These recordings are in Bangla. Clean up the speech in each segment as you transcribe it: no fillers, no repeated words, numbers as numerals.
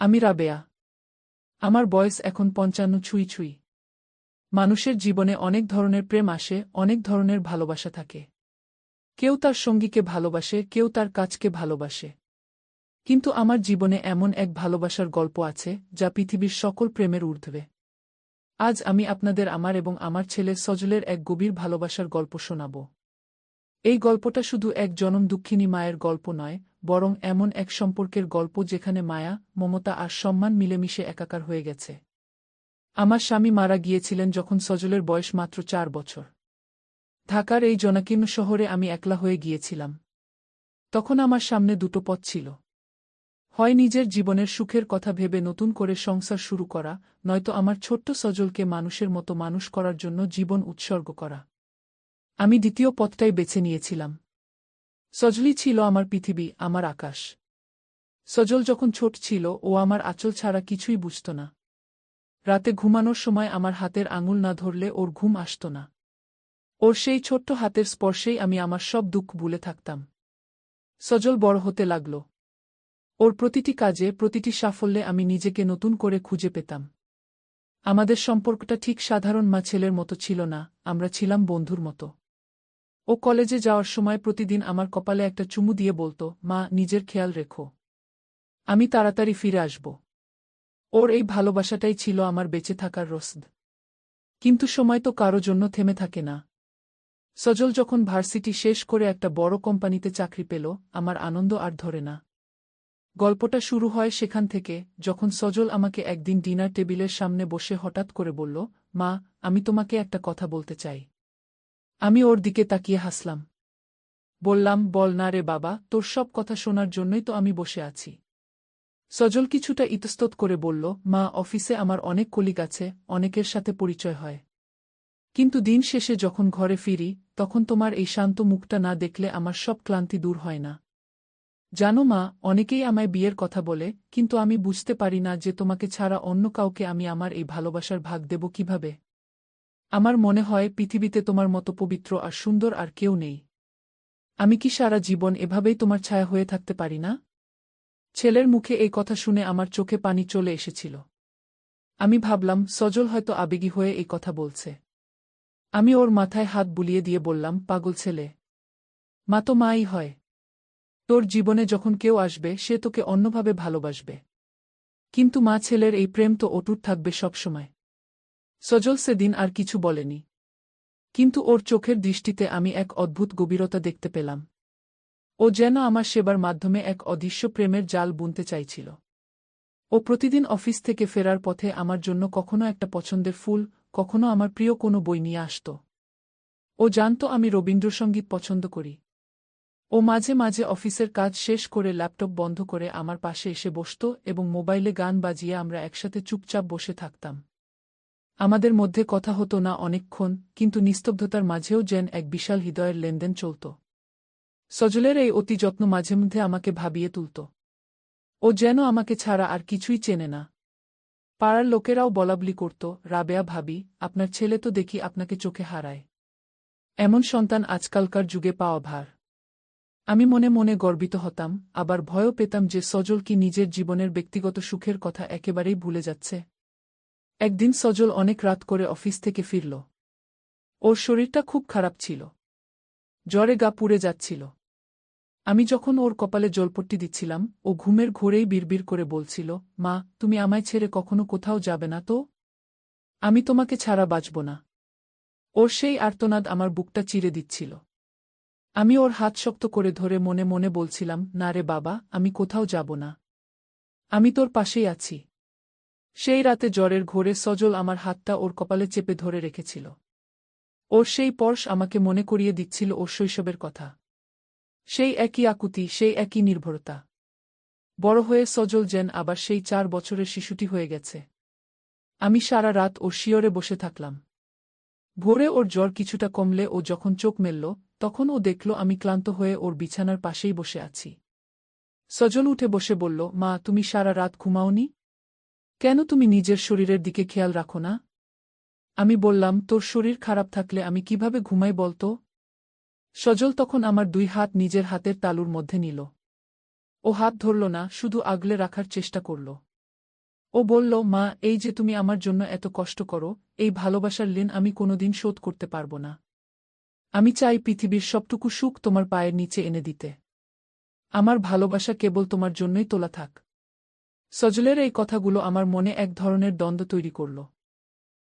আমি রাবেয়া। আমার বয়স এখন ৫৫ ছুঁই ছুঁই। মানুষের জীবনে অনেক ধরনের প্রেম আসে, অনেক ধরনের ভালোবাসা থাকে। কেউ তার সঙ্গীকে ভালোবাসে, কেউ তার কাজকে ভালোবাসে। কিন্তু আমার জীবনে এমন এক ভালোবাসার গল্প আছে, যা পৃথিবীর সকল প্রেমের ঊর্ধ্বে। আজ আমি আপনাদের আমার এবং আমার ছেলে সজলের এক গভীর ভালোবাসার গল্প শোনাব। এই গল্পটা শুধু এক জনম দুঃখিনী মায়ের গল্প নয়, বরং এমন এক সম্পর্কের গল্প যেখানে মায়া, মমতা আর সম্মান মিলেমিশে একাকার হয়ে গেছে। আমার স্বামী মারা গিয়েছিলেন যখন সজলের বয়স মাত্র ৪ বছর। ঢাকার এই জনাকীর্ণ শহরে আমি একলা হয়ে গিয়েছিলাম। তখন আমার সামনে দুটো পথ ছিল। হয় নিজের জীবনের সুখের কথা ভেবে নতুন করে সংসার শুরু করা, নয়তো আমার ছোট্ট সজলকে মানুষের মতো মানুষ করার জন্য জীবন উৎসর্গ করা। আমি দ্বিতীয় পথটাই বেছে নিয়েছিলাম। সজলই ছিল আমার পৃথিবী, আমার আকাশ। সজল যখন ছোট ছিল ও আমার আঁচল ছাড়া কিছুই বুঝত না। রাতে ঘুমানোর সময় আমার হাতের আঙুল না ধরলে ওর ঘুম আসত না। ওর সেই ছোট্ট হাতের স্পর্শেই আমি আমার সব দুঃখ ভুলে থাকতাম। সজল বড় হতে লাগল। ওর প্রতিটি কাজে, প্রতিটি সাফল্যে আমি নিজেকে নতুন করে খুঁজে পেতাম। আমাদের সম্পর্কটা ঠিক সাধারণ মা ছেলের মতো ছিল না, আমরা ছিলাম বন্ধুর মতো। ও কলেজে যাওয়ার সময় প্রতিদিন আমার কপালে একটা চুমু দিয়ে বলতো, মা, নিজের খেয়াল রেখো। আমি তাড়াতাড়ি ফিরে আসব। ওর এই ভালোবাসাটাই ছিল আমার বেঁচে থাকার রসদ। কিন্তু সময় তো কারো জন্য থেমে থাকে না। সজল যখন ভার্সিটি শেষ করে একটা বড় কোম্পানিতে চাকরি পেল, আমার আনন্দ আর ধরে না। গল্পটা শুরু হয় সেখান থেকে, যখন সজল আমাকে একদিন ডিনার টেবিলের সামনে বসে হঠাৎ করে বলল, মা, আমি তোমাকে একটা কথা বলতে চাই। আমি ওর দিকে তাকিয়ে হাসলাম। বললাম, বল না রে বাবা, তোর সব কথা শোনার জন্যই তো আমি বসে আছি। সজল কিছুটা ইতস্তত করে বলল, মা, অফিসে আমার অনেক কলিগ আছে, অনেকের সাথে পরিচয় হয়। কিন্তু দিন শেষে যখন ঘরে ফিরি, তখন তোমার এই শান্ত মুখটা না দেখলে আমার সব ক্লান্তি দূর হয় না। জানো মা, অনেকেই আমায় বিয়ের কথা বলে, কিন্তু আমি বুঝতে পারি না যে তোমাকে ছাড়া অন্য কাউকে আমি আমার এই ভালোবাসার ভাগ দেব কিভাবে। আমার মনে হয় পৃথিবীতে তোমার মতো পবিত্র আর সুন্দর আর কেউ নেই। আমি কি সারা জীবন এভাবেই তোমার ছায়া হয়ে থাকতে পারি না? ছেলের মুখে এই কথা শুনে আমার চোখে পানি চলে এসেছিল। আমি ভাবলাম, সজল হয়তো আবেগী হয়ে এই কথা বলছে। আমি ওর মাথায় হাত বুলিয়ে দিয়ে বললাম, পাগল ছেলে। মা তো মাই হয়। তোর জীবনে যখন কেউ আসবে সে তোকে অন্যভাবে ভালোবাসবে। কিন্তু মা ছেলের এই প্রেম তো অটুট থাকবে সবসময়। সজল সেদিন আর কিছু বলেনি। কিন্তু ওর চোখের দৃষ্টিতে আমি এক অদ্ভুত গভীরতা দেখতে পেলাম। ও যেন আমার সেবার মাধ্যমে এক অদৃশ্য প্রেমের জাল বুনতে চাইছিল। ও প্রতিদিন অফিস থেকে ফেরার পথে আমার জন্য কখনো একটা পছন্দের ফুল, কখনো আমার প্রিয় কোনো বই নিয়ে আসত। ও জানত আমি রবীন্দ্রসঙ্গীত পছন্দ করি। ও মাঝে মাঝে অফিসের কাজ শেষ করে ল্যাপটপ বন্ধ করে আমার পাশে এসে বসত এবং মোবাইলে গান বাজিয়ে আমরা একসাথে চুপচাপ বসে থাকতাম। আমাদের মধ্যে কথা হতো না অনেকক্ষণ, কিন্তু নিস্তব্ধতার মাঝেও যেন এক বিশাল হৃদয়ের লেনদেন চলত। সজলের এই অতি যত্ন মাঝে মধ্যে আমাকে ভাবিয়ে তুলত। ও যেন আমাকে ছাড়া আর কিছুই চেনে না। পাড়ার লোকেরাও বলাবলি করত, রাবেয়া ভাবি, আপনার ছেলে তো দেখি আপনাকে চোখে হারায়। এমন সন্তান আজকালকার যুগে পাওয়া ভার। আমি মনে মনে গর্বিত হতাম, আবার ভয়ও পেতাম যে সজল কি নিজের জীবনের ব্যক্তিগত সুখের কথা একেবারেই ভুলে যাচ্ছে। একদিন সজল অনেক রাত করে অফিস থেকে ফিরল। ওর শরীরটা খুব খারাপ ছিল। জ্বরে গা পুড়ে যাচ্ছিল। আমি যখন ওর কপালে জলপট্টি দিচ্ছিলাম, ও ঘুমের ঘোরেই বিড়বিড় করে বলছিল, মা, তুমি আমায় ছেড়ে কখনো কোথাও যাবে না তো? আমি তোমাকে ছাড়া বাঁচব না। ওর সেই আর্তনাদ আমার বুকটা চিরে দিচ্ছিল। আমি ওর হাত শক্ত করে ধরে মনে মনে বলছিলাম, না রে বাবা, আমি কোথাও যাব না। আমি তোর পাশেই আছি। সেই রাতে জ্বরের ঘোরে সজল আমার হাতটা ওর কপালে চেপে ধরে রেখেছিল। ওর সেই স্পর্শ আমাকে মনে করিয়ে দিচ্ছিল ওর শৈশবের কথা। সেই একই আকুতি, সেই একই নির্ভরতা। বড় হয়ে সজল যেন আবার সেই ৪ বছরের শিশুটি হয়ে গেছে। আমি সারা রাত ওর শিয়রে বসে থাকলাম। ভোরে ওর জ্বর কিছুটা কমলে ও যখন চোখ মেলল, তখন ও দেখল আমি ক্লান্ত হয়ে ওর বিছানার পাশেই বসে আছি। সজল উঠে বসে বলল, মা, তুমি সারা রাত ঘুমাওনি? কেন তুমি নিজের শরীরের দিকে খেয়াল রাখো না? আমি বললাম, তোর শরীর খারাপ থাকলে আমি কিভাবে ঘুমাই বলতো? সজল তখন আমার 2 হাত নিজের হাতের তালুর মধ্যে নিল। ও হাত ধরল না, শুধু আগলে রাখার চেষ্টা করল। ও বলল, মা, এই যে তুমি আমার জন্য এত কষ্ট করো, এই ভালোবাসার ঋণ আমি কোনোদিন শোধ করতে পারব না। আমি চাই পৃথিবীর সবটুকু সুখ তোমার পায়ের নিচে এনে দিতে। আমার ভালোবাসা কেবল তোমার জন্যই তোলা থাক। সজলের এই কথাগুলো আমার মনে এক ধরনের দ্বন্দ্ব তৈরি করল।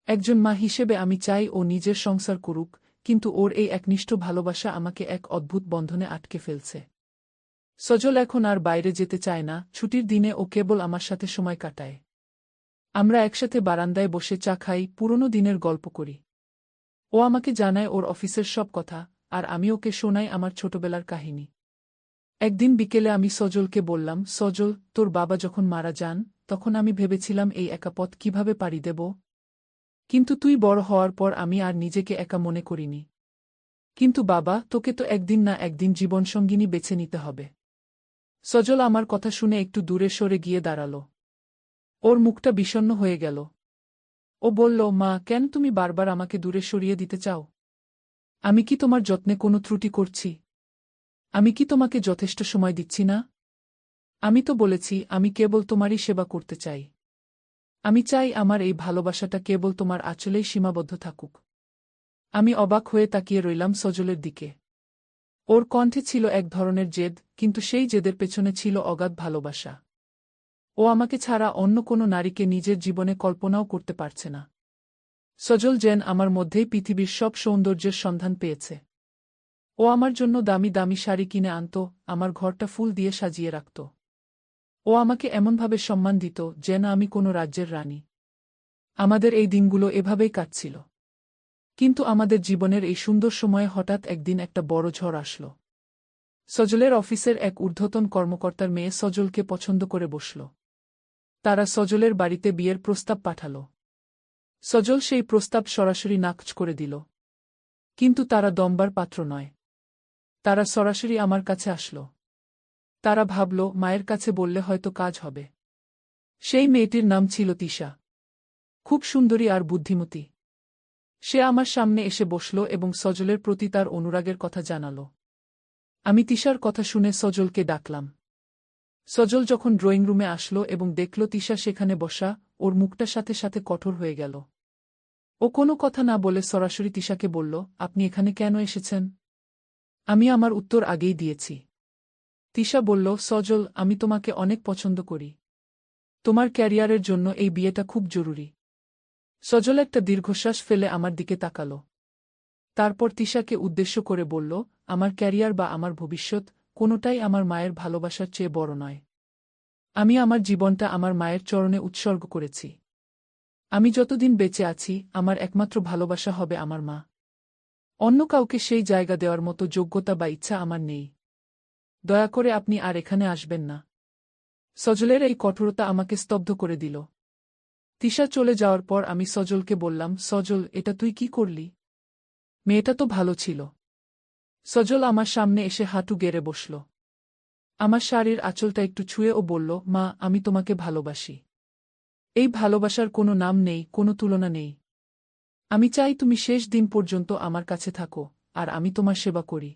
একজন মা হিসেবে আমি চাই ও নিজের সংসার করুক, কিন্তু ওর এই একনিষ্ঠ ভালোবাসা আমাকে এক অদ্ভুত বন্ধনে আটকে ফেলছে। সজল এখন আর বাইরে যেতে চায় না, ছুটির দিনে ও কেবল আমার সাথে সময় কাটায়। আমরা একসাথে বারান্দায় বসে চা খাই, পুরনো দিনের গল্প করি। ও আমাকে জানায় ওর অফিসের সব কথা, আর আমি ওকে শোনাই আমার ছোটবেলার কাহিনী। একদিন বিকেলে আমি সজলকে বললাম, সজল, তোর বাবা যখন মারা যান, তখন আমি ভেবেছিলাম এই একা পথ কিভাবে পাড়ি দেব। কিন্তু তুই বড় হওয়ার পর আমি আর নিজেকে একা মনে করিনি। কিন্তু বাবা, তোকে তো একদিন না একদিন জীবনসঙ্গিনী বেছে নিতে হবে। সজল আমার কথা শুনে একটু দূরে সরে গিয়ে দাঁড়াল। ওর মুখটা বিষণ্ণ হয়ে গেল। ও বলল, মা, কেন তুমি বারবার আমাকে দূরে সরিয়ে দিতে চাও? আমি কি তোমার যত্নে কোনো ত্রুটি করছি? আমি কি তোমাকে যথেষ্ট সময় দিচ্ছি না? আমি তো বলেছি আমি কেবল তোমারই সেবা করতে চাই। আমি চাই আমার এই ভালোবাসাটা কেবল তোমার আঁচলেই সীমাবদ্ধ থাকুক। আমি অবাক হয়ে তাকিয়ে রইলাম সজলের দিকে। ওর কণ্ঠে ছিল এক ধরনের জেদ, কিন্তু সেই জেদের পেছনে ছিল অগাধ ভালোবাসা। ও আমাকে ছাড়া অন্য কোনো নারীকে নিজের জীবনে কল্পনাও করতে পারছে না। সজল যেন আমার মধ্যেই পৃথিবীর সব সৌন্দর্যের সন্ধান পেয়েছে। ও আমার জন্য দামি দামি শাড়ি কিনে আনত, আমার ঘরটা ফুল দিয়ে সাজিয়ে রাখত। ও আমাকে এমনভাবে সম্মান দিত যেন আমি কোনো রাজ্যের রানী। আমাদের এই দিনগুলো এভাবেই কাটছিল। কিন্তু আমাদের জীবনের এই সুন্দর সময়ে হঠাৎ একদিন একটা বড় ঝড় আসল। সজলের অফিসের এক ঊর্ধ্বতন কর্মকর্তার মেয়ে সজলকে পছন্দ করে বসল। তারা সজলের বাড়িতে বিয়ের প্রস্তাব পাঠাল। সজল সেই প্রস্তাব সরাসরি নাকচ করে দিল। কিন্তু তারা দমবার পাত্র নয়। তারা সরাসরি আমার কাছে আসল। তারা ভাবল, মায়ের কাছে বললে হয়তো কাজ হবে। সেই মেয়েটির নাম ছিল তিশা। খুব সুন্দরী আর বুদ্ধিমতী। সে আমার সামনে এসে বসল এবং সজলের প্রতি তার অনুরাগের কথা জানাল। আমি তিশার কথা শুনে সজলকে ডাকলাম। সজল যখন ড্রয়িং রুমে আসলো এবং দেখল তিশা সেখানে বসা, ওর মুখটা সাথে সাথে কঠোর হয়ে গেল। ও কোনো কথা না বলে সরাসরি তিশাকে বলল, আপনি এখানে কেন এসেছেন? আমি আমার উত্তর আগেই দিয়েছি। তিশা বলল, সজল, আমি তোমাকে অনেক পছন্দ করি। তোমার ক্যারিয়ারের জন্য এই বিয়েটা খুব জরুরি। সজল একটা দীর্ঘশ্বাস ফেলে আমার দিকে তাকাল। তারপর তিশাকে উদ্দেশ্য করে বলল, আমার ক্যারিয়ার বা আমার ভবিষ্যৎ, কোনোটাই আমার মায়ের ভালোবাসার চেয়ে বড় নয়। আমি আমার জীবনটা আমার মায়ের চরণে উৎসর্গ করেছি। আমি যতদিন বেঁচে আছি, আমার একমাত্র ভালোবাসা হবে আমার মা। অন্য কাউকে সেই জায়গা দেওয়ার মতো যোগ্যতা বা ইচ্ছা আমার নেই। দয়া করে আপনি আর এখানে আসবেন না। সজলের এই কঠোরতা আমাকে স্তব্ধ করে দিল। তিশা চলে যাওয়ার পর আমি সজলকে বললাম, সজল, এটা তুই কি করলি? মেয়েটা তো ভালো ছিল। সজল আমার সামনে এসে হাঁটু গেড়ে বসল। আমার শাড়ির আঁচলটা একটু ছুঁয়ে ও বলল, মা, আমি তোমাকে ভালোবাসি। এই ভালোবাসার কোনো নাম নেই, কোনো তুলনা নেই। আমি চাই তুমি শেষ দিন পর্যন্ত আমার কাছে থাকো, আর আমি তোমার সেবা করি।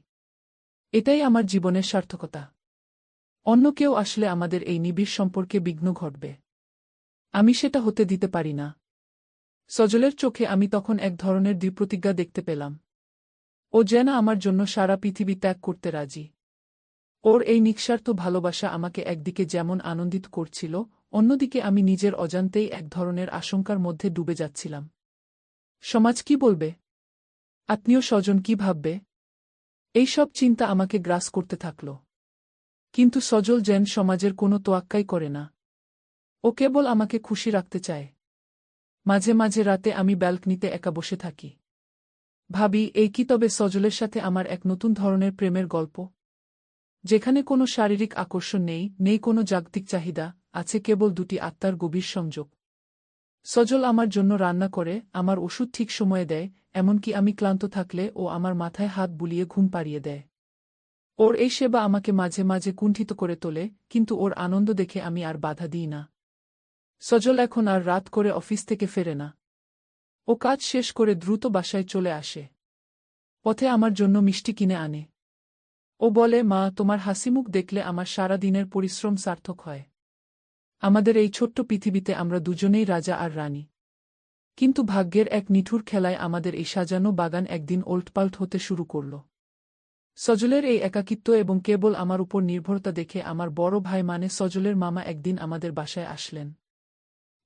এটাই আমার জীবনের সার্থকতা। অন্য কেউ আসলে আমাদের এই নিবিড় সম্পর্কে বিঘ্ন ঘটবে। আমি সেটা হতে দিতে পারি না। সজলের চোখে আমি তখন এক ধরনের দৃঢ়প্রতিজ্ঞা দেখতে পেলাম। ও যেন আমার জন্য সারা পৃথিবী ত্যাগ করতে রাজি। ওর এই নিঃস্বার্থ ভালোবাসা আমাকে একদিকে যেমন আনন্দিত করছিল, অন্যদিকে আমি নিজের অজান্তেই এক ধরনের আশঙ্কার মধ্যে ডুবে যাচ্ছিলাম। সমাজ কি বলবে? আত্মীয় স্বজন কি ভাববে? এই সব চিন্তা আমাকে গ্রাস করতে থাকল। কিন্তু সজল যেন সমাজের কোনো তোয়াক্কাই করে না। ও কেবল আমাকে খুশি রাখতে চায়। মাঝে মাঝে রাতে আমি ব্যালকনিতে একা বসে থাকি। ভাবি, এই কি তবে সজলের সাথে আমার এক নতুন ধরনের প্রেমের গল্প? যেখানে কোনো শারীরিক আকর্ষণ নেই, নেই কোনো জাগতিক চাহিদা, আছে কেবল দুটি আত্মার গভীর সংযোগ। সজল আমার জন্য রান্না করে, আমার ওষুধ ঠিক সময়ে দেয়, এমনকি আমি ক্লান্ত থাকলে ও আমার মাথায় হাত বুলিয়ে ঘুম পাড়িয়ে দেয়। ওর এই সেবা আমাকে মাঝে মাঝে কুণ্ঠিত করে তোলে, কিন্তু ওর আনন্দ দেখে আমি আর বাধা দিই না। সজল এখন আর রাত করে অফিস থেকে ফেরে না। ও কাজ শেষ করে দ্রুত বাসায় চলে আসে। পথে আমার জন্য মিষ্টি কিনে আনে। ও বলে, মা, তোমার হাসিমুখ দেখলে আমার সারা দিনের পরিশ্রম সার্থক হয়। আমাদের এই ছোট্ট পৃথিবীতে আমরা দুজনেই রাজা আর রানী। কিন্তু ভাগ্যের এক নিঠুর খেলায় আমাদের এই সাজানো বাগান একদিন ওলটপালট হতে শুরু করল। সজলের এই একাকিত্ব এবং কেবল আমার উপর নির্ভরতা দেখে আমার বড় ভাই মানে সজলের মামা একদিন আমাদের বাসায় আসলেন।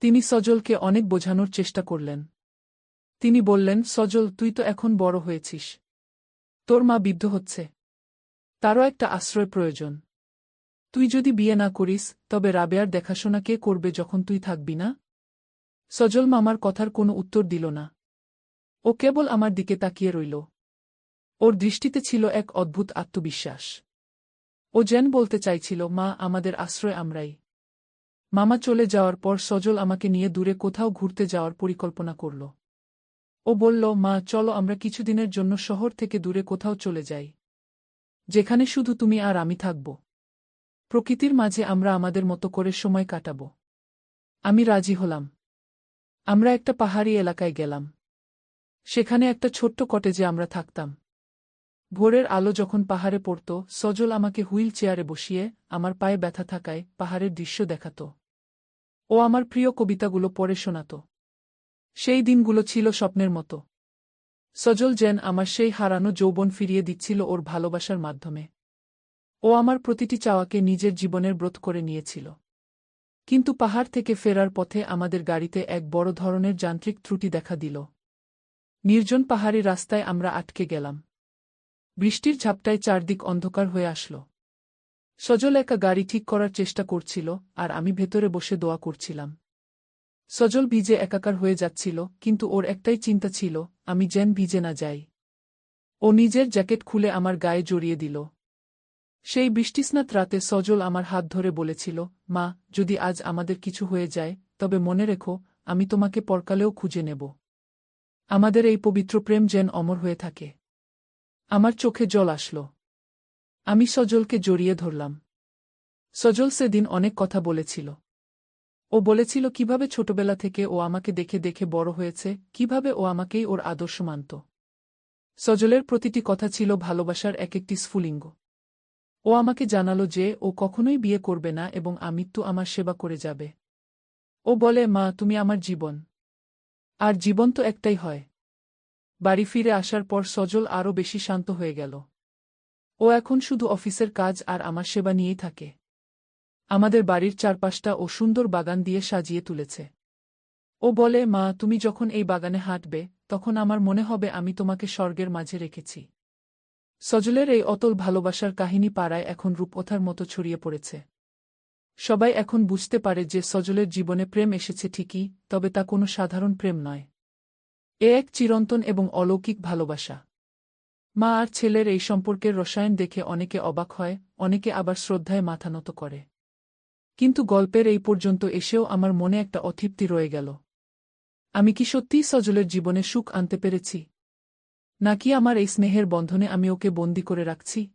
তিনি সজলকে অনেক বোঝানোর চেষ্টা করলেন। তিনি বললেন, সজল, তুই তো এখন বড় হয়েছিস। তোর মা বৃদ্ধ হচ্ছে। তারও একটা আশ্রয় প্রয়োজন। তুই যদি বিয়ে না করিস তবে রাবেয়ার দেখাশোনা কে করবে যখন তুই থাকবি না? সজল মামার কথার কোনো উত্তর দিল না। ও কেবল আমার দিকে তাকিয়ে রইল। ওর দৃষ্টিতে ছিল এক অদ্ভুত আত্মবিশ্বাস। ও যেন বলতে চাইছিল, মা, আমাদের আশ্রয় আমরাই। মামা চলে যাওয়ার পর সজল আমাকে নিয়ে দূরে কোথাও ঘুরতে যাওয়ার পরিকল্পনা করল। ও বলল, মা, চলো আমরা কিছুদিনের জন্য শহর থেকে দূরে কোথাও চলে যাই, যেখানে শুধু তুমি আর আমি থাকব। প্রকৃতির মাঝে আমরা আমাদের মতো করে সময় কাটাব। আমি রাজি হলাম। আমরা একটা পাহাড়ি এলাকায় গেলাম। সেখানে একটা ছোট্ট কটেজে আমরা থাকতাম। ভোরের আলো যখন পাহাড়ে পড়ত, সজল আমাকে হুইল চেয়ারে বসিয়ে আমার পায়ে ব্যথা থাকায় পাহাড়ের দৃশ্য দেখাত। ও আমার প্রিয় কবিতাগুলো পড়ে শোনাত। সেই দিনগুলো ছিল স্বপ্নের মতো। সজল যেন আমার সেই হারানো যৌবন ফিরিয়ে দিচ্ছিল ওর ভালোবাসার মাধ্যমে। ও আমার প্রতিটি চাওয়াকে নিজের জীবনের ব্রত করে নিয়েছিল। কিন্তু পাহাড় থেকে ফেরার পথে আমাদের গাড়িতে এক বড় ধরনের যান্ত্রিক ত্রুটি দেখা দিল। নির্জন পাহাড়ি রাস্তায় আমরা আটকে গেলাম। বৃষ্টির ঝাপটায় চারদিক অন্ধকার হয়ে আসল। সজল একা গাড়ি ঠিক করার চেষ্টা করছিল, আর আমি ভেতরে বসে দোয়া করছিলাম। সজল ভিজে একাকার হয়ে যাচ্ছিল, কিন্তু ওর একটাই চিন্তা ছিল, আমি যেন ভিজে না যাই। ও নিজের জ্যাকেট খুলে আমার গায়ে জড়িয়ে দিল। সেই বৃষ্টিস্নাত রাতে সজল আমার হাত ধরে বলেছিল, মা, যদি আজ আমাদের কিছু হয়ে যায়, তবে মনে রেখো, আমি তোমাকে পরকালেও খুঁজে নেব। আমাদের এই পবিত্র প্রেম যেন অমর হয়ে থাকে। আমার চোখে জল আসল। আমি সজলকে জড়িয়ে ধরলাম। সজল সেদিন অনেক কথা বলেছিল। ও বলেছিল কিভাবে ছোটবেলা থেকে ও আমাকে দেখে দেখে বড় হয়েছে, কিভাবে ও আমাকেই ওর আদর্শ মানত। সজলের প্রতিটি কথা ছিল ভালোবাসার এক একটি স্ফুলিঙ্গ। ও আমাকে জানালো যে ও কখনোই বিয়ে করবে না এবং আমৃত্যু আমার সেবা করে যাবে। ও বলে, মা, তুমি আমার জীবন। আর জীবন তো একটাই হয়। বাড়ি ফিরে আসার পর সজল আরও বেশি শান্ত হয়ে গেল। ও এখন শুধু অফিসের কাজ আর আমার সেবা নিয়েই থাকে। আমাদের বাড়ির চারপাশটা ও সুন্দর বাগান দিয়ে সাজিয়ে তুলেছে। ও বলে, মা, তুমি যখন এই বাগানে হাঁটবে, তখন আমার মনে হবে আমি তোমাকে স্বর্গের মাঝে রেখেছি। সজলের এই অতল ভালোবাসার কাহিনী পাড়ায় এখন রূপকথার মতো ছড়িয়ে পড়েছে। সবাই এখন বুঝতে পারে যে সজলের জীবনে প্রেম এসেছে ঠিকই, তবে তা কোনো সাধারণ প্রেম নয়। এ এক চিরন্তন এবং অলৌকিক ভালোবাসা। মা আর ছেলের এই সম্পর্কের রসায়ন দেখে অনেকে অবাক হয়, অনেকে আবার শ্রদ্ধায় মাথা নত করে। কিন্তু গল্পের এই পর্যন্ত এসেও আমার মনে একটা অতৃপ্তি রয়ে গেল। আমি কি সত্যিই সজলের জীবনে সুখ আনতে পেরেছি? নাকি আমার এই স্নেহের বন্ধনে আমি ওকে বন্দী করে রাখছি?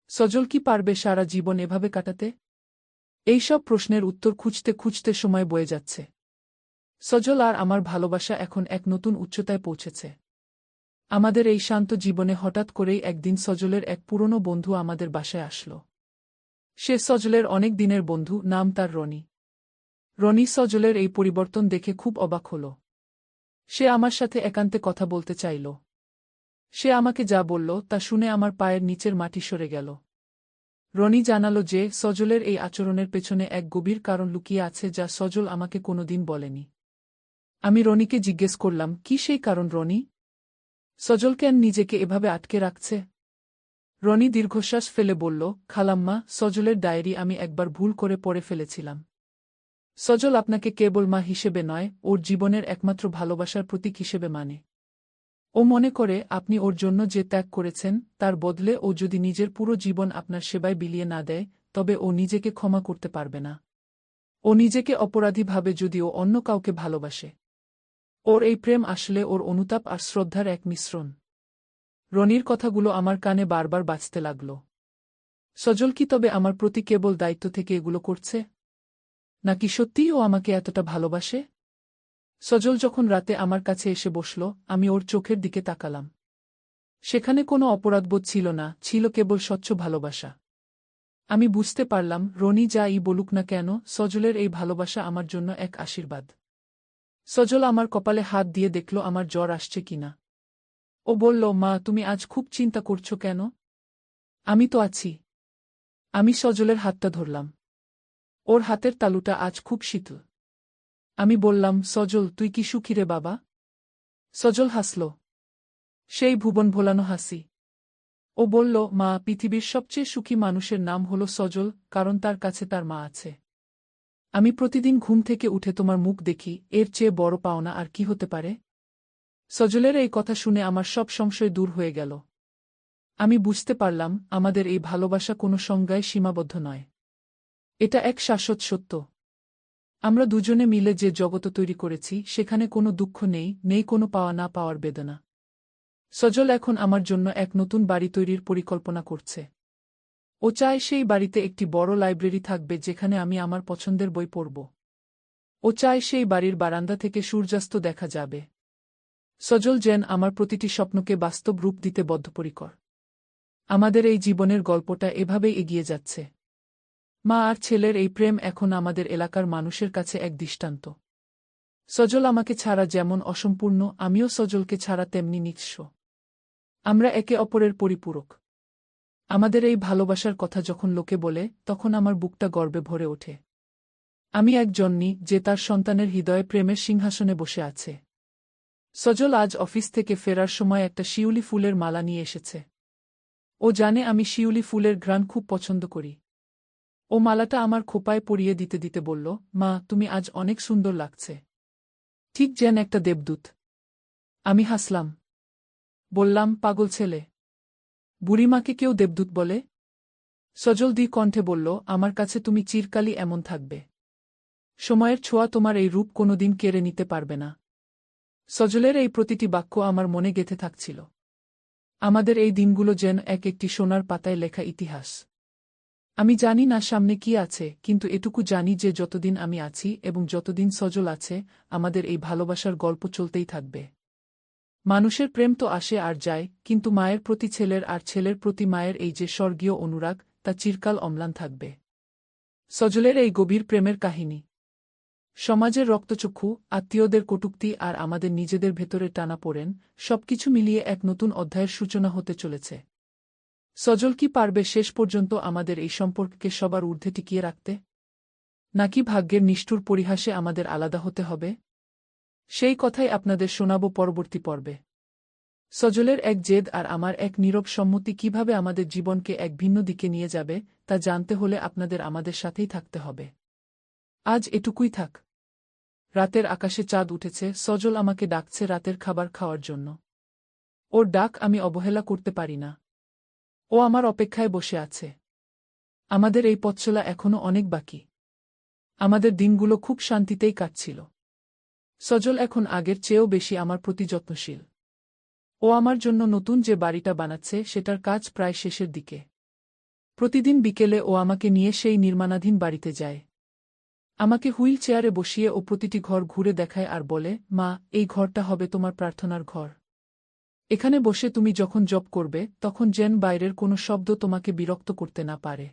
সজল কি পারবে সারা জীবন এভাবে কাটাতে? এইসব প্রশ্নের উত্তর খুঁজতে খুঁজতে সময় বয়ে যাচ্ছে। সজল আর আমার ভালোবাসা এখন এক নতুন উচ্চতায় পৌঁছেছে। আমাদের এই শান্ত জীবনে হঠাৎ করেই একদিন সজলের এক পুরনো বন্ধু আমাদের বাসায় আসল। সে সজলের অনেক দিনের বন্ধু, নাম তার রনি। রনি সজলের এই পরিবর্তন দেখে খুব অবাক হল। সে আমার সাথে একান্তে কথা বলতে চাইল। সে আমাকে যা বলল তা শুনে আমার পায়ের নিচের মাটি সরে গেল। রনি জানালো যে সজলের এই আচরণের পেছনে এক গভীর কারণ লুকিয়ে আছে যা সজল আমাকে কোনোদিন বলেনি। আমি রনিকে জিজ্ঞেস করলাম, কি সেই কারণ রনি? সজল কেন নিজেকে এভাবে আটকে রাখছে? রনি দীর্ঘশ্বাস ফেলে বলল, খালাম্মা, সজলের ডায়েরি আমি একবার ভুল করে পড়ে ফেলেছিলাম। সজল আপনাকে কেবল মা হিসেবে নয়, ওর জীবনের একমাত্র ভালোবাসার প্রতীক হিসেবে মানে। ও মনে করে আপনি ওর জন্য যে ত্যাগ করেছেন, তার বদলে ও যদি নিজের পুরো জীবন আপনার সেবায় বিলিয়ে না দেয়, তবে ও নিজেকে ক্ষমা করতে পারবে না। ও নিজেকে অপরাধী ভাবে যদি ও অন্য কাউকে ভালোবাসে। ওর এই প্রেম আসলে ওর অনুতাপ আর শ্রদ্ধার এক মিশ্রণ। রনির কথাগুলো আমার কানে বারবার বাজতে লাগল। সজল কি তবে আমার প্রতি কেবল দায়িত্ব থেকে এগুলো করছে? নাকি সত্যিই ও আমাকে এতটা ভালোবাসে? সজল যখন রাতে আমার কাছে এসে বসল, আমি ওর চোখের দিকে তাকালাম। সেখানে কোনো অপরাধবোধ ছিল না, ছিল কেবল স্বচ্ছ ভালোবাসা। আমি বুঝতে পারলাম, রনি যা-ই বলুক না কেন, সজলের এই ভালোবাসা আমার জন্য এক আশীর্বাদ। সজল আমার কপালে হাত দিয়ে দেখল আমার জ্বর আসছে কিনা। ও বলল, মা তুমি আজ খুব চিন্তা করছো কেন? আমি তো আছি। আমি সজলের হাতটা ধরলাম। ওর হাতের তালুটা আজ খুব শীতল। আমি বললাম, সজল তুই কি সুখী রে বাবা? সজল হাসল। সেই ভুবন ভোলানো হাসি। ও বলল, মা পৃথিবীর সবচেয়ে সুখী মানুষের নাম হল সজল, কারণ তার কাছে তার মা আছে। আমি প্রতিদিন ঘুম থেকে উঠে তোমার মুখ দেখি, এর চেয়ে বড় পাওনা আর কি হতে পারে? সজলের এই কথা শুনে আমার সব সংশয় দূর হয়ে গেল। আমি বুঝতে পারলাম, আমাদের এই ভালোবাসা কোনো সংজ্ঞায় সীমাবদ্ধ নয়। এটা এক শাশ্বত সত্য। আমরা দুজনে মিলে যে জগৎ তৈরি করেছি সেখানে কোনো দুঃখ নেই, নেই কোনো পাওয়া না পাওয়ার বেদনা। সজল এখন আমার জন্য এক নতুন বাড়ি তৈরির পরিকল্পনা করছে। ও চায় সেই বাড়িতে একটি বড় লাইব্রেরি থাকবে যেখানে আমি আমার পছন্দের বই পড়ব। ও চায় সেই বাড়ির বারান্দা থেকে সূর্যাস্ত দেখা যাবে। সজল যেন আমার প্রতিটি স্বপ্নকে বাস্তব রূপ দিতে বদ্ধপরিকর। আমাদের এই জীবনের গল্পটা এভাবেই এগিয়ে যাচ্ছে। মা আর ছেলের এই প্রেম এখন আমাদের এলাকার মানুষের কাছে এক দৃষ্টান্ত। সজল আমাকে ছাড়া যেমন অসম্পূর্ণ, আমিও সজলকে ছাড়া তেমনি নিঃস্ব। আমরা একে অপরের পরিপূরক। আমাদের এই ভালোবাসার কথা যখন লোকে বলে, তখন আমার বুকটা গর্বে ভরে ওঠে। আমি এক জননী যে তার সন্তানের হৃদয়ে প্রেমের সিংহাসনে বসে আছে। সজল আজ অফিস থেকে ফেরার সময় একটা শিউলি ফুলের মালা নিয়ে এসেছে। ও জানে আমি শিউলি ফুলের ঘ্রাণ খুব পছন্দ করি। ও মালাটা আমার খোঁপায় পরিয়ে দিতে দিতে বলল, মা তুমি আজ অনেক সুন্দর লাগছে। ঠিক যেন একটা দেবদূত। আমি হাসলাম। বললাম, পাগল ছেলে। বুড়িমাকে কেউ দেবদূত বলে? সজল কণ্ঠে বলল, আমার কাছে তুমি চিরকালই এমন থাকবে। সময়ের ছোঁয়া তোমার এই রূপ কোনোদিন কেড়ে নিতে পারবে না। সজলের এই প্রতিটি বাক্য আমার মনে গেঁথে থাকছিল। আমাদের এই দিনগুলো যেন এক একটি সোনার পাতায় লেখা ইতিহাস। আমি জানি না সামনে কি আছে, কিন্তু এটুকু জানি যে যতদিন আমি আছি এবং যতদিন সজল আছে, আমাদের এই ভালোবাসার গল্প চলতেই থাকবে। মানুষের প্রেম তো আসে আর যায়, কিন্তু মায়ের প্রতি ছেলের আর ছেলের প্রতি মায়ের এই যে স্বর্গীয় অনুরাগ, তা চিরকাল অম্লান থাকবে। সজলের এই গভীর প্রেমের কাহিনী সমাজের রক্তচক্ষু, আত্মীয়দের কটূক্তি আর আমাদের নিজেদের ভেতরে টানাপোড়েন, সবকিছু মিলিয়ে এক নতুন অধ্যায়ের সূচনা হতে চলেছে। সজল কি পারবে শেষ পর্যন্ত আমাদের এই সম্পর্ককে সবার ঊর্ধ্বে টিকিয়ে রাখতে? নাকি ভাগ্যের নিষ্ঠুর পরিহাসে আমাদের আলাদা হতে হবে? সেই কথাই আপনাদের শোনাব পরবর্তী পর্বে। সজলের এক জেদ আর আমার এক নীরব সম্মতি কিভাবে আমাদের জীবনকে এক ভিন্ন দিকে নিয়ে যাবে, তা জানতে হলে আপনাদের আমাদের সাথেই থাকতে হবে। আজ এটুকুই থাক। রাতের আকাশে চাঁদ উঠেছে, সজল আমাকে ডাকছে রাতের খাবার খাওয়ার জন্য। ওর ডাক আমি অবহেলা করতে পারি না। ও আমার অপেক্ষায় বসে আছে। আমাদের এই পথচলা এখনো অনেক বাকি। আমাদের দিনগুলো খুব শান্তিতেই কাটছিল। সজল এখন আগের চেয়েও বেশি আমার প্রতি যত্নশীল। ও আমার জন্য নতুন যে বাড়িটা বানাচ্ছে সেটার কাজ প্রায় শেষের দিকে। প্রতিদিন বিকেলে ও আমাকে নিয়ে সেই নির্মাণাধীন বাড়িতে যায়। আমাকে হুইল চেয়ারে বসিয়ে ও প্রতিটি ঘর ঘুরে দেখায় আর বলে, মা এই ঘরটা হবে তোমার প্রার্থনার ঘর। এখানে বসে তুমি যখন জপ করবে তখন যেন বাইরের কোনো শব্দ তোমাকে বিরক্ত করতে না পারে।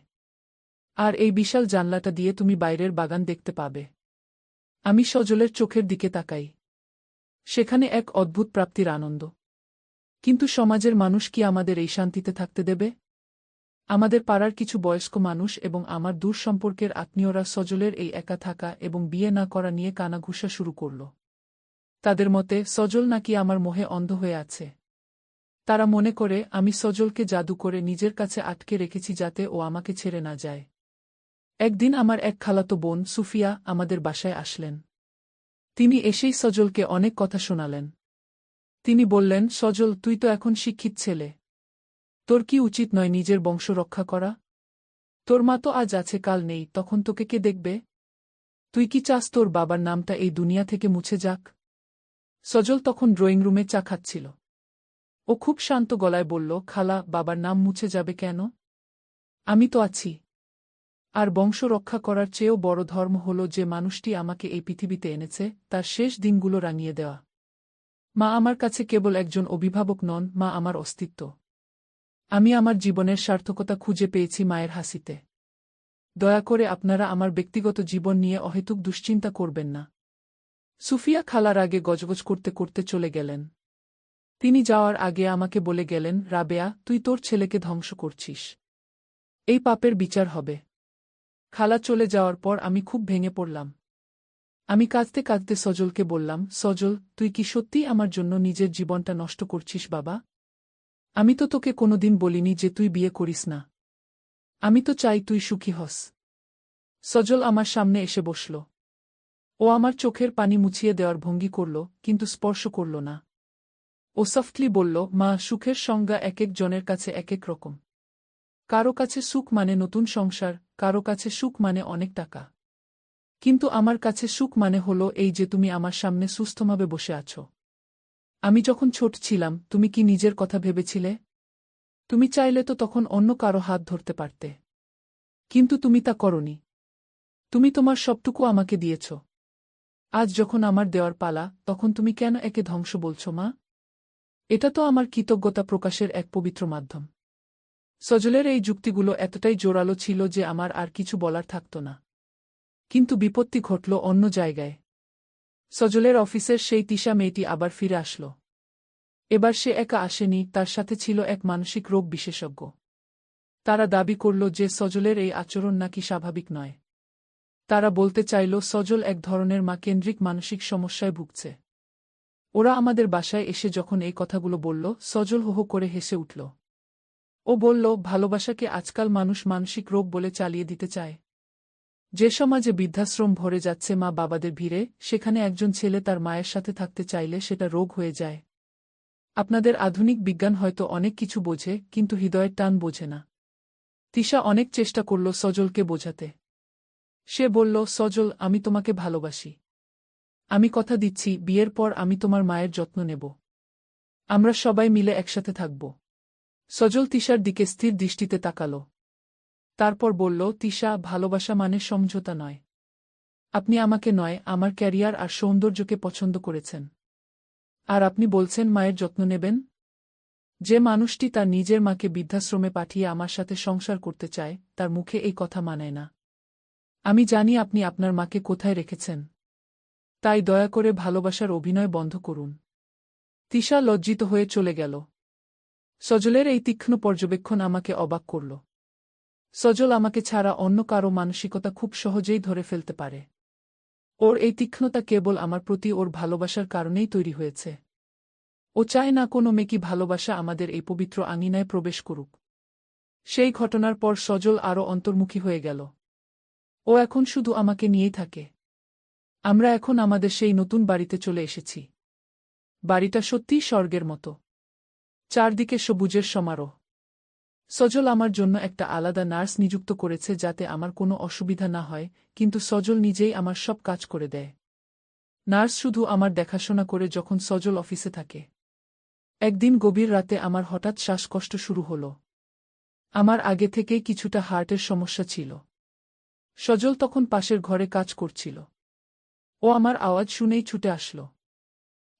আর এই বিশাল জানলাটা দিয়ে তুমি বাইরের বাগান দেখতে পাবে। আমি সজলের চোখের দিকে তাকাই। সেখানে এক অদ্ভুত প্রাপ্তির আনন্দ। কিন্তু সমাজের মানুষ কি আমাদের এই শান্তিতে থাকতে দেবে? আমাদের পাড়ার কিছু বয়স্ক মানুষ এবং আমার দূর সম্পর্কের আত্মীয়রা সজলের এই একা থাকা এবং বিয়ে না করা নিয়ে কানাঘুষা শুরু করল। তাদের মতে সজল নাকি আমার মোহে অন্ধ হয়ে আছে। তারা মনে করে আমি সজলকে জাদু করে নিজের কাছে আটকে রেখেছি যাতে ও আমাকে ছেড়ে না যায়। একদিন আমার এক খালাতো বোন সুফিয়া আমাদের বাসায় আসলেন। তিনি এসেই সজলকে অনেক কথা শোনালেন। তিনি বললেন, সজল তুই তো এখন শিক্ষিত ছেলে। তোর কি উচিত নয় নিজের বংশ রক্ষা করা? তোর মা তো আজ আছে কাল নেই, তখন তোকে কে দেখবে? তুই কি চাস তোর বাবার নামটা এই দুনিয়া থেকে মুছে যাক? সজল তখন ড্রয়িং রুমে চা খাচ্ছিল। ও খুব শান্ত গলায় বলল, খালা বাবার নাম মুছে যাবে কেন? আমি তো আছি। আর বংশ রক্ষা করার চেয়েও বড় ধর্ম হল যে মানুষটি আমাকে এই পৃথিবীতে এনেছে তার শেষ দিনগুলো রাঙিয়ে দেওয়া। মা আমার কাছে কেবল একজন অভিভাবক নন, মা আমার অস্তিত্ব। আমি আমার জীবনের সার্থকতা খুঁজে পেয়েছি মায়ের হাসিতে। দয়া করে আপনারা আমার ব্যক্তিগত জীবন নিয়ে অহেতুক দুশ্চিন্তা করবেন না। সুফিয়া খালা রাগে গজগজ করতে করতে চলে গেলেন। তিনি যাওয়ার আগে আমাকে বলে গেলেন, রাবেয়া, তুই তোর ছেলেকে ধ্বংস করছিস। এই পাপের বিচার হবে। খালা চলে যাওয়ার পর আমি খুব ভেঙে পড়লাম। আমি কাঁদতে কাঁদতে সজলকে বললাম, সজল, তুই কি সত্যিই আমার জন্য নিজের জীবনটা নষ্ট করছিস বাবা? আমি তো তোকে কোনোদিন বলিনি যে তুই বিয়ে করিস না। আমি তো চাই তুই সুখী হস। সজল আমার সামনে এসে বসল। ও আমার চোখের পানি মুছিয়ে দেওয়ার ভঙ্গি করল, কিন্তু স্পর্শ করল না। ও সফটলি বলল, মা, সুখের সংজ্ঞা এক এক জনের কাছে এক এক রকম। কারো কাছে সুখ মানে নতুন সংসার, কারো কাছে সুখ মানে অনেক টাকা। কিন্তু আমার কাছে সুখ মানে হলো এই যে তুমি আমার সামনে সুস্থভাবে বসে আছো। আমি যখন ছোট ছিলাম, তুমি কি নিজের কথা ভেবেছিলে? তুমি চাইলে তো তখন অন্য কারো হাত ধরতে পারতে। কিন্তু তুমি তা করনি। তুমি তোমার সবটুকু আমাকে দিয়েছ। আজ যখন আমার দেওয়ার পালা, তখন তুমি কেন একে ধ্বংস বলছো মা? এটা তো আমার কৃতজ্ঞতা প্রকাশের এক পবিত্র মাধ্যম। সজলের এই যুক্তিগুলো এতটাই জোরালো ছিল যে আমার আর কিছু বলার থাকত না। কিন্তু বিপত্তি ঘটল অন্য জায়গায়। সজলের অফিসের সেই তিশা মেয়েটি আবার ফিরে আসল। এবার সে একা আসেনি, তার সাথে ছিল এক মানসিক রোগ বিশেষজ্ঞ। তারা দাবি করল যে সজলের এই আচরণ নাকি স্বাভাবিক নয়। তারা বলতে চাইল সজল এক ধরনের মা-কেন্দ্রিক মানসিক সমস্যায় ভুগছে। ওরা আমাদের বাসায় এসে যখন এই কথাগুলো বলল, সজল হো হো করে হেসে উঠল। ও বলল, ভালোবাসাকে আজকাল মানুষ মানসিক রোগ বলে চালিয়ে দিতে চায়। যে সমাজে বৃদ্ধাশ্রম ভরে যাচ্ছে মা বাবাদের ভিড়ে, সেখানে একজন ছেলে তার মায়ের সাথে থাকতে চাইলে সেটা রোগ হয়ে যায়। আপনাদের আধুনিক বিজ্ঞান হয়তো অনেক কিছু বোঝে, কিন্তু হৃদয়ের টান বোঝে না। তিশা অনেক চেষ্টা করল সজলকে বোঝাতে। সে বলল, সজল, আমি তোমাকে ভালোবাসি। আমি কথা দিচ্ছি, বিয়ের পর আমি তোমার মায়ের যত্ন নেব। আমরা সবাই মিলে একসাথে থাকব। সজল তিশার দিকে স্থির দৃষ্টিতে তাকাল। তারপর বলল, তিশা, ভালোবাসা মানে সমঝোতা নয়। আপনি আমাকে নয়, আমার ক্যারিয়ার আর সৌন্দর্যকে পছন্দ করেছেন। আর আপনি বলছেন মায়ের যত্ন নেবেন? যে মানুষটি তার নিজের মাকে বৃদ্ধাশ্রমে পাঠিয়ে আমার সাথে সংসার করতে চায়, তার মুখে এই কথা মানায় না। আমি জানি আপনি আপনার মাকে কোথায় রেখেছেন। তাই দয়া করে ভালোবাসার অভিনয় বন্ধ করুন। তিশা লজ্জিত হয়ে চলে গেল। সজলের এই তীক্ষ্ণ পর্যবেক্ষণ আমাকে অবাক করল। সজল আমাকে ছাড়া অন্য কারো মানসিকতা খুব সহজেই ধরে ফেলতে পারে। ওর এই তীক্ষ্ণতা কেবল আমার প্রতি ওর ভালোবাসার কারণেই তৈরি হয়েছে। ও চায় না কোনো মেকি ভালোবাসা আমাদের এই পবিত্র আঙিনায় প্রবেশ করুক। সেই ঘটনার পর সজল আরও অন্তর্মুখী হয়ে গেল। ও এখন শুধু আমাকে নিয়েই থাকে। আমরা এখন আমাদের সেই নতুন বাড়িতে চলে এসেছি। বাড়িটা সত্যিই স্বর্গের মতো। চারদিকে সবুজের সমারোহ। সজল আমার জন্য একটা আলাদা নার্স নিযুক্ত করেছে যাতে আমার কোনো অসুবিধা না হয়, কিন্তু সজল নিজেই আমার সব কাজ করে দেয়। নার্স শুধু আমার দেখাশোনা করে যখন সজল অফিসে থাকে। একদিন গভীর রাতে আমার হঠাৎ শ্বাসকষ্ট শুরু হলো। আমার আগে থেকেই কিছুটা হার্টের সমস্যা ছিল। সজল তখন পাশের ঘরে কাজ করছিল। ও আমার আওয়াজ শুনেই ছুটে আসল।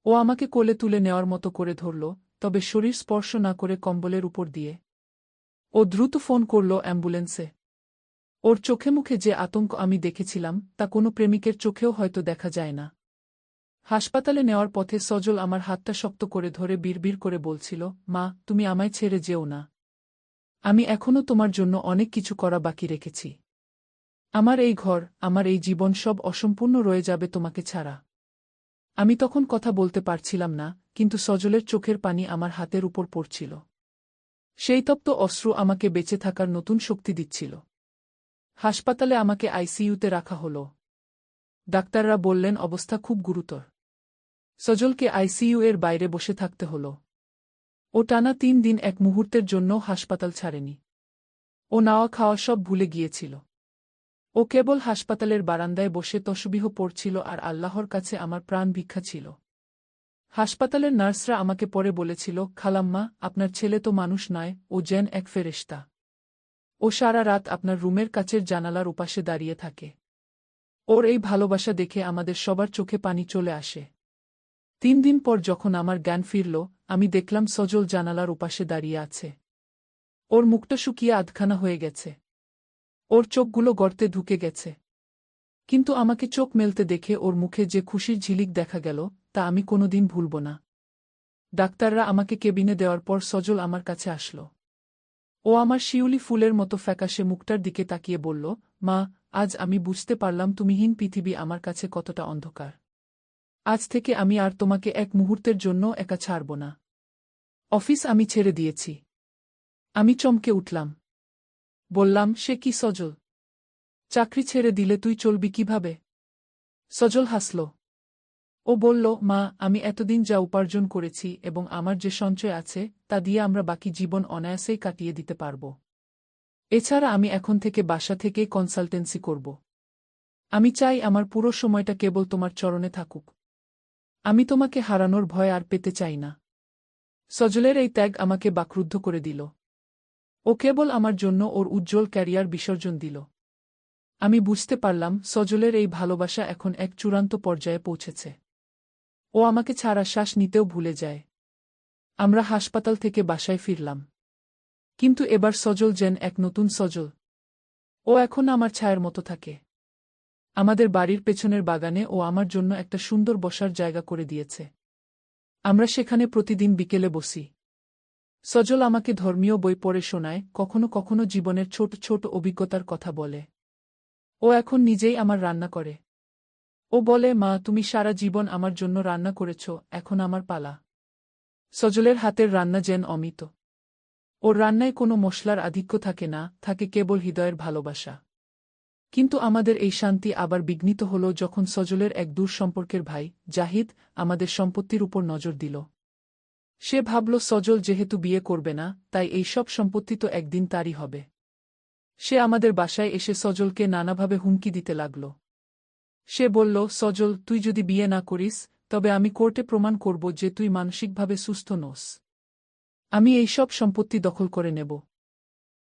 ও আমাকে কোলে তুলে নেওয়ার মতো করে ধরল, তবে শরীর স্পর্শ না করে কম্বলের উপর দিয়ে। ও দ্রুত ফোন করল অ্যাম্বুলেন্সে। ওর চোখে মুখে যে আতঙ্ক আমি দেখেছিলাম, তা কোনো প্রেমিকের চোখেও হয়তো দেখা যায় না। হাসপাতালে নেওয়ার পথে সজল আমার হাতটা শক্ত করে ধরে বিড়বিড় করে বলছিল, মা, তুমি আমায় ছেড়ে যেও না। আমি এখনও তোমার জন্য অনেক কিছু করা বাকি রেখেছি। আমার এই ঘর, আমার এই জীবন সব অসম্পূর্ণ রয়ে যাবে তোমাকে ছাড়া। আমি তখন কথা বলতে পারছিলাম না, কিন্তু সজলের চোখের পানি আমার হাতের উপর পড়ছিল। সেই তপ্ত অশ্রু আমাকে বেঁচে থাকার নতুন শক্তি দিচ্ছিল। হাসপাতালে আমাকে আইসিইউতে রাখা হলো। ডাক্তাররা বললেন অবস্থা খুব গুরুতর। সজলকে আইসিইউ এর বাইরে বসে থাকতে হলো। ও টানা 3 দিন এক মুহূর্তের জন্য হাসপাতাল ছাড়েনি। ও নাওয়া খাওয়া সব ভুলে গিয়েছিল। ও কেবল হাসপাতালের বারান্দায় বসে তসবিহ পড়ছিল আর আল্লাহর কাছে আমার প্রাণ ভিক্ষা ছিল। হাসপাতালের নার্সরা আমাকে পরে বলেছিল, খালাম্মা, আপনার ছেলে তো মানুষ নয়, ও যেন এক ফেরেশতা। ও সারা রাত আপনার রুমের কাচের জানালার ওপাশে দাঁড়িয়ে থাকে। ওর এই ভালোবাসা দেখে আমাদের সবার চোখে পানি চলে আসে। 3 দিন পর যখন আমার জ্ঞান ফিরল, আমি দেখলাম সজল জানালার ওপাশে দাঁড়িয়ে আছে। ওর মুখটা শুকিয়ে আধখানা হয়ে গেছে। ও ওর চোখগুলো গর্তে ঢুকে গেছে। কিন্তু আমাকে চোখ মেলতে দেখে ওর মুখে যে খুশির ঝিলিক দেখা গেল, তা আমি কোনোদিন ভুলব না। ডাক্তাররা আমাকে কেবিনে দেওয়ার পর সজল আমার কাছে আসল। ও আমার শিউলি ফুলের মতো ফ্যাকাশে মুখটার দিকে তাকিয়ে বলল, মা, আজ আমি বুঝতে পারলাম তুমিহীন পৃথিবী আমার কাছে কতটা অন্ধকার। আজ থেকে আমি আর তোমাকে এক মুহূর্তের জন্য একা ছাড়ব না। অফিস আমি ছেড়ে দিয়েছি। আমি চমকে উঠলাম। বললাম, সে কি সজল? চাকরি ছেড়ে দিলে তুই চলবি কিভাবে? সজল হাসল। ও বলল, মা, আমি এতদিন যা উপার্জন করেছি এবং আমার যে সঞ্চয় আছে তা দিয়ে আমরা বাকি জীবন অনায়াসেই কাটিয়ে দিতে পারব। এছাড়া আমি এখন থেকে বাসা থেকেই কনসালটেন্সি করব। আমি চাই আমার পুরো সময়টা কেবল তোমার চরণে থাকুক। আমি তোমাকে হারানোর ভয় আর পেতে চাই না। সজলের এই ত্যাগ আমাকে বাকরুদ্ধ করে দিল। ও কেবল আমার জন্য ওর উজ্জ্বল ক্যারিয়ার বিসর্জন দিল। আমি বুঝতে পারলাম সজলের এই ভালোবাসা এখন এক চূড়ান্ত পর্যায়ে পৌঁছেছে। ও আমাকে ছাড়া শ্বাস নিতেও ভুলে যায়। আমরা হাসপাতাল থেকে বাসায় ফিরলাম। কিন্তু এবার সজল যেন এক নতুন সজল। ও এখন আমার ছায়ার মতো থাকে। আমাদের বাড়ির পেছনের বাগানে ও আমার জন্য একটা সুন্দর বসার জায়গা করে দিয়েছে। আমরা সেখানে প্রতিদিন বিকেলে বসি। সজল আমাকে ধর্মীয় বই পড়ে শোনায়, কখনো কখনো জীবনের ছোট ছোট অভিজ্ঞতার কথা বলে। ও এখন নিজেই আমার রান্না করে। ও বলে, মা, তুমি সারা জীবন আমার জন্য রান্না করেছ, এখন আমার পালা। সজলের হাতের রান্না যেন অমিত। ওর রান্নায় কোনো মশলার আধিক্য থাকে না, থাকে কেবল হৃদয়ের ভালোবাসা। কিন্তু আমাদের এই শান্তি আবার বিঘ্নিত হল যখন সজলের এক দূর সম্পর্কের ভাই, জাহিদ, আমাদের সম্পত্তির উপর নজর দিল। সে ভাবল সজল যেহেতু বিয়ে করবে না, তাই এই সব সম্পত্তি তো একদিন তারই হবে। সে আমাদের বাসায় এসে সজলকে নানাভাবে হুমকি দিতে লাগল। সে বলল, সজল, তুই যদি বিয়ে না করিস, তবে আমি কোর্টে প্রমাণ করব যে তুই মানসিকভাবে সুস্থ নোস। আমি এই সব সম্পত্তি দখল করে নেব।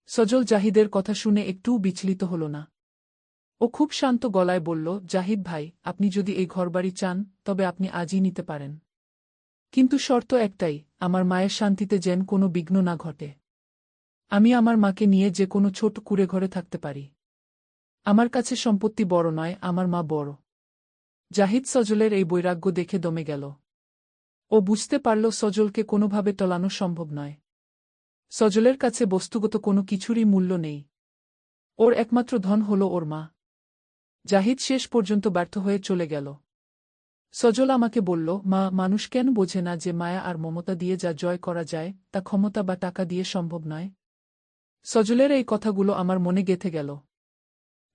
সজল জাহিদের কথা শুনে একটুও বিচলিত হল না। ও খুব শান্ত গলায় বলল, জাহিদ ভাই, আপনি যদি এই ঘরবাড়ি চান, তবে আপনি আজই নিতে পারেন। কিন্তু শর্ত একটাই, আমার মায়ের শান্তিতে যেন কোনো বিঘ্ন না ঘটে। আমি আমার মাকে নিয়ে যে কোনো ছোট কুঁড়ে ঘরে থাকতে পারি। আমার কাছে সম্পত্তি বড় নয়, আমার মা বড়। জাহিদ সজলের এই বৈরাগ্য দেখে দমে গেল। ও বুঝতে পারল সজলকে কোনোভাবে টলানো সম্ভব নয়। সজলের কাছে বস্তুগত কোনো কিছুরই মূল্য নেই। ওর একমাত্র ধন হল ওর মা। জাহিদ শেষ পর্যন্ত ব্যর্থ হয়ে চলে গেল। সজল আমাকে বলল, মা, মানুষ কেন বোঝে না যে মায়া আর মমতা দিয়ে যা জয় করা যায় তা ক্ষমতা বা টাকা দিয়ে সম্ভব নয়? সজলের এই কথাগুলো আমার মনে গেঁথে গেল।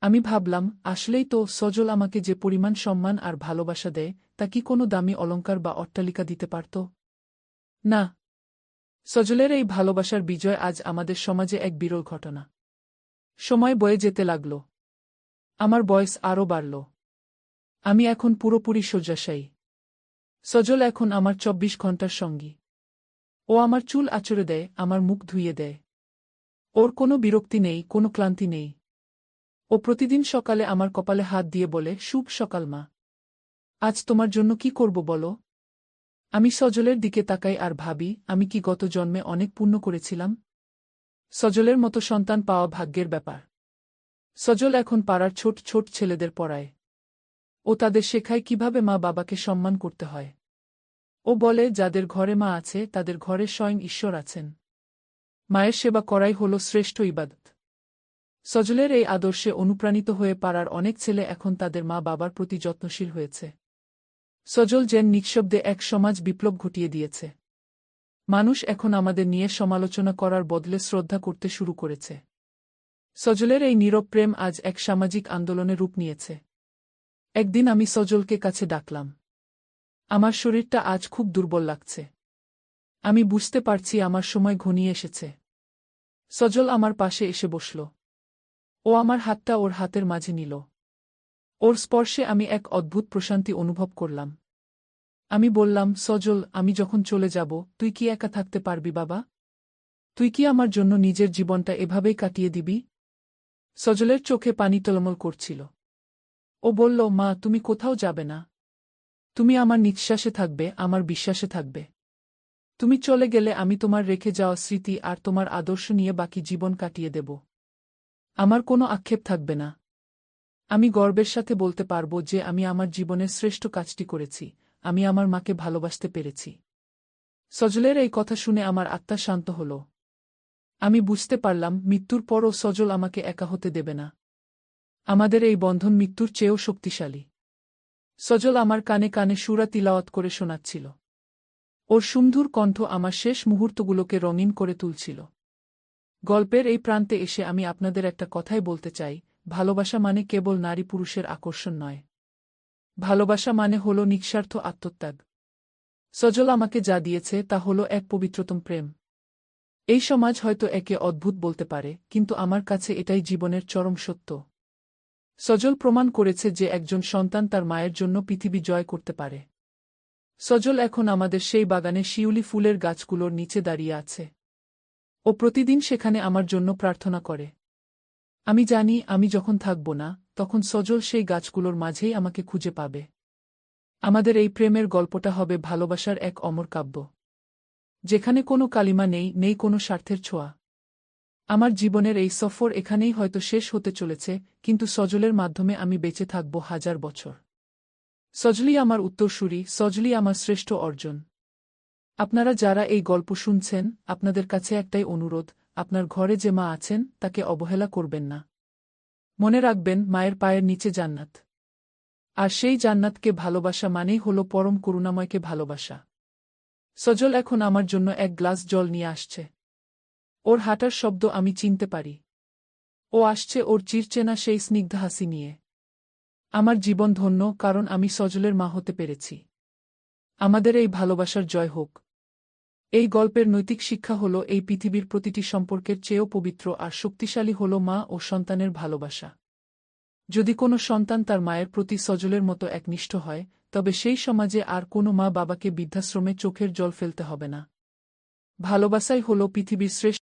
আমি ভাবলাম, আসলেই তো, সজল আমাকে যে পরিমাণ সম্মান আর ভালোবাসা দেয়, তা কি কোনো দামি অলংকার বা অট্টালিকা দিতে পারত? না। সজলের এই ভালোবাসার বিজয় আজ আমাদের সমাজে এক বিরল ঘটনা। সময় বয়ে যেতে লাগল। আমার বয়স আরও বাড়ল। আমি এখন পুরোপুরি শয্যাশায়ী। সজল এখন আমার ২৪ ঘন্টার সঙ্গী। ও আমার চুল আঁচড়ে দেয়, আমার মুখ ধুইয়ে দেয়। ওর কোনো বিরক্তি নেই, কোনো ক্লান্তি নেই। ও প্রতিদিন সকালে আমার কপালে হাত দিয়ে বলে, শুভ সকাল মা। আজ তোমার জন্য কি করব বলো? আমি সজলের দিকে তাকাই আর ভাবি, আমি কি গত জন্মে অনেক পুণ্য করেছিলাম? সজলের মতো সন্তান পাওয়া ভাগ্যের ব্যাপার। সজল এখন পাড়ার ছোট ছোট ছেলেদের পড়ায়। ও তাদের শেখায় কিভাবে মা বাবাকে সম্মান করতে হয়। ও বলে, যাদের ঘরে মা আছে তাদের ঘরে স্বয়ং ঈশ্বর আছেন। মায়ের সেবা করাই হল শ্রেষ্ঠ ইবাদত। সজলের এই আদর্শে অনুপ্রাণিত হয়ে পাড়ার অনেক ছেলে এখন তাদের মা বাবার প্রতি যত্নশীল হয়েছে। সজল যেন নিঃশব্দে এক সমাজ বিপ্লব ঘটিয়ে দিয়েছে। মানুষ এখন আমাদের নিয়ে সমালোচনা করার বদলে শ্রদ্ধা করতে শুরু করেছে। সজলের এই নীরব প্রেম আজ এক সামাজিক আন্দোলনে রূপ নিয়েছে। একদিন আমি সজলকে কাছে ডাকলাম। আমার শরীরটা আজ খুব দুর্বল লাগছে। আমি বুঝতে পারছি আমার সময় ঘনিয়ে এসেছে। সজল আমার পাশে এসে বসল। ও আমার হাতটা ওর হাতের মাঝে নিল। ওর স্পর্শে আমি এক অদ্ভুত প্রশান্তি অনুভব করলাম। আমি বললাম, সজল, আমি যখন চলে যাব, তুই কি একা থাকতে পারবি বাবা? তুই কি আমার জন্য নিজের জীবনটা এভাবেই কাটিয়ে দিবি? সজলের চোখে পানি টলমল করছিল। ও বলল, মা, তুমি কোথাও যাবে না। তুমি আমার নিঃশ্বাসে থাকবে, আমার বিশ্বাসে থাকবে। তুমি চলে গেলে আমি তোমার রেখে যাওয়া স্মৃতি আর তোমার আদর্শ নিয়ে বাকি জীবন কাটিয়ে দেব। আমার কোনো আক্ষেপ থাকবে না। আমি গর্বের সাথে বলতে পারব যে আমি আমার জীবনের শ্রেষ্ঠ কাজটি করেছি, আমি আমার মাকে ভালোবাসতে পেরেছি। সজলের এই কথা শুনে আমার আত্মা শান্ত হল। আমি বুঝতে পারলাম মৃত্যুর পরও সজল আমাকে একা হতে দেবে না। আমাদের এই বন্ধন মৃত্যুর চেয়েও শক্তিশালী। সজল আমার কানে কানে সূরা তিলাওয়াত করে শোনাচ্ছিল। ওর সুমধুর কণ্ঠ আমার শেষ মুহূর্তগুলোকে রঙিন করে তুলছিল। গল্পের এই প্রান্তে এসে আমি আপনাদের একটা কথাই বলতে চাই, ভালোবাসা মানে কেবল নারী পুরুষের আকর্ষণ নয়। ভালোবাসা মানে হল নিঃস্বার্থ আত্মত্যাগ। সজল আমাকে যা দিয়েছে তা হল এক পবিত্রতম প্রেম। এই সমাজ হয়তো একে অদ্ভুত বলতে পারে, কিন্তু আমার কাছে এটাই জীবনের চরম সত্য। সজল প্রমাণ করেছে যে একজন সন্তান তার মায়ের জন্য পৃথিবী জয় করতে পারে। সজল এখন আমাদের সেই বাগানে শিউলি ফুলের গাছগুলোর নিচে দাঁড়িয়ে আছে। ও প্রতিদিন সেখানে আমার জন্য প্রার্থনা করে। আমি জানি আমি যখন থাকব না, তখন সজল সেই গাছগুলোর মাঝেই আমাকে খুঁজে পাবে। আমাদের এই প্রেমের গল্পটা হবে ভালোবাসার এক অমর কাব্য, যেখানে কোনো কালিমা নেই, নেই কোনো স্বার্থের ছোঁয়া। আমার জীবনের এই সফর এখানেই হয়তো শেষ হতে চলেছে, কিন্তু সজলের মাধ্যমে আমি বেঁচে থাকব 1000 বছর। সজলই আমার উত্তরসূরি, সজলই আমার শ্রেষ্ঠ অর্জন। আপনারা যারা এই গল্প শুনছেন, আপনাদের কাছে একটাই অনুরোধ, আপনার ঘরে যে মা আছেন তাকে অবহেলা করবেন না। মনে রাখবেন, মায়ের পায়ের নিচে জান্নাত। আর সেই জান্নাতকে ভালোবাসা মানেই হল পরম করুণাময়কে ভালোবাসা। সজল এখন আমার জন্য এক গ্লাস জল নিয়ে আসছে। ওর হাঁটার শব্দ আমি চিনতে পারি। ও আসছে ওর চিরচেনা সেই স্নিগ্ধ হাসি নিয়ে। আমার জীবন ধন্য, কারণ আমি সজলের মা হতে পেরেছি। আমাদের এই ভালোবাসার জয় হোক। এই গল্পের নৈতিক শিক্ষা হল, এই পৃথিবীর প্রতিটি সম্পর্কের চেয়েও পবিত্র আর শক্তিশালী হল মা ও সন্তানের ভালোবাসা। যদি কোনো সন্তান তার মায়ের প্রতি সজলের মতো একনিষ্ঠ হয়, তবে সেই সমাজে আর কোনো মা বাবাকে বৃদ্ধাশ্রমে চোখের জল ফেলতে হবে না। ভালোবাসাই হল পৃথিবীর শ্রেষ্ঠ